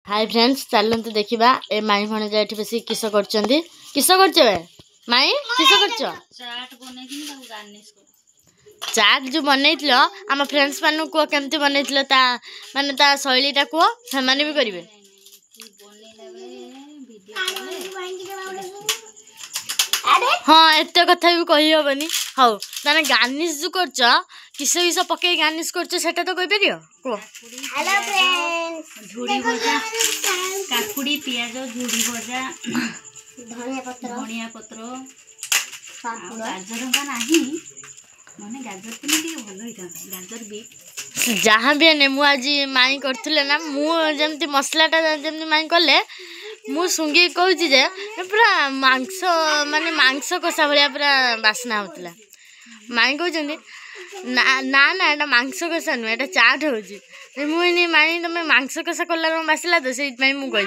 Hi friends चलते देखा ए माई भण जा बस किस कर माई किस कर चाट जो बनई आम फ्रेंड्स मान कह केमती बनई माने ता शैलीटा कह से भी करेंगे। हाँ एत कथा भी कही हेनी हाउ ताने गार्निश जो कर किस किस पकई गार्निश कर तो कह पार झुड़ी भजा काकुड़ी पियाज झुड़ी भजा धनिया पत्र गाजर नहीं माने गाजर तो भल गाजर भी जहाँ भी है मु आज माई करथुले ना मुझे मसलाटा जमी माई कले मु सुंगी कहूँ जे पूरा मांस माने मांस कषा भाया पूरा बासना होता माई कहते ना ना ना एटा मांस कषा नुह एटा चाट हो मुझे माई तुम मांस कषा कला बासिला तो से मुझे